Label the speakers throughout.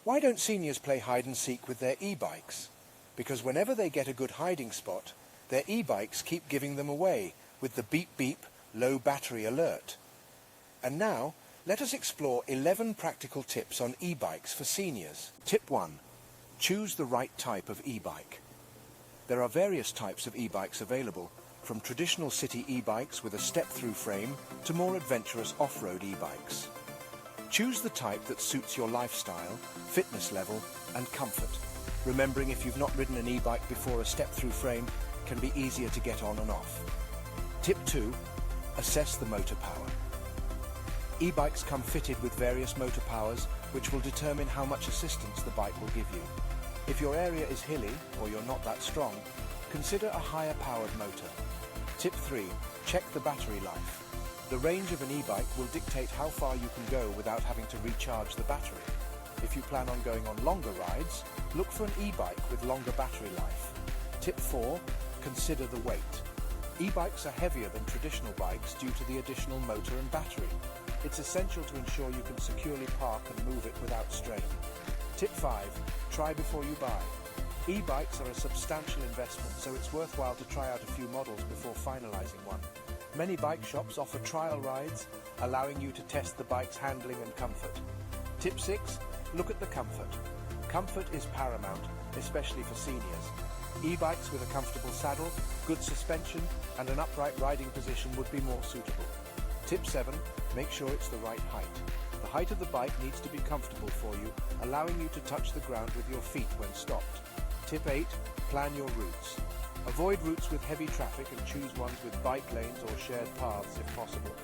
Speaker 1: Why don't seniors play hide and seek with their e-bikes? Because whenever they get a good hiding spot, their e-bikes keep giving them away with the beep beep low battery alert. And now, let us explore 11 practical tips on e-bikes for seniors. Tip 1. Choose the right type of e-bike. There are various types of e-bikes available, from traditional city e-bikes with a step-through frame to more adventurous off-road e-bikes. Choose the type that suits your lifestyle, fitness level, and comfort. Remembering if you've not ridden an e-bike before, a step-through frame can be easier to get on and off. Tip 2. Assess the motor power. E-bikes come fitted with various motor powers, which will determine how much assistance the bike will give you. If your area is hilly, or you're not that strong, consider a higher powered motor. Tip 3. Check the battery life. The range of an e-bike will dictate how far you can go without having to recharge the battery. If you plan on going on longer rides, look for an e-bike with longer battery life. Tip 4. Consider the weight. E-bikes are heavier than traditional bikes due to the additional motor and battery. It's essential to ensure you can securely park and move it without strain. Tip 5. Try before you buy. E-bikes are a substantial investment, so it's worthwhile to try out a few models before finalizing one. Many bike shops offer trial rides, allowing you to test the bike's handling and comfort. Tip 6. Look at the comfort. Comfort is paramount, especially for seniors. E-bikes with a comfortable saddle, good suspension, and an upright riding position would be more suitable. Tip 7. Make sure it's the right height. The height of the bike needs to be comfortable for you, allowing you to touch the ground with your feet when stopped. Tip 8. Plan your routes. Avoid routes with heavy traffic and choose ones with bike lanes or shared paths if possible.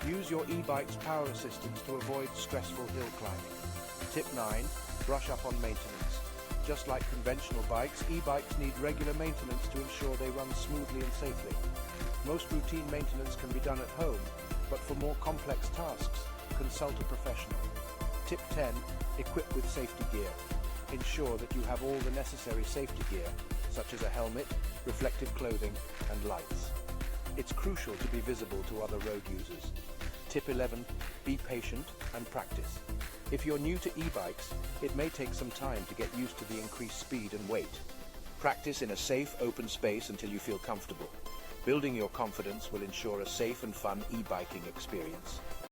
Speaker 1: Use your e-bike's power assistance to avoid stressful hill climbing. Tip 9. Brush up on maintenance. Just like conventional bikes, e-bikes need regular maintenance to ensure they run smoothly and safely. Most routine maintenance can be done at home, but for more complex tasks, consult a professional. Tip 10. Equip with safety gear. Ensure that you have all the necessary safety gear, such as a helmet, reflective clothing, and lights. It's crucial to be visible to other road users. Tip 11. Be patient and practice. If you're new to e-bikes, it may take some time to get used to the increased speed and weight. Practice in a safe, open space until you feel comfortable. Building your confidence will ensure a safe and fun e-biking experience.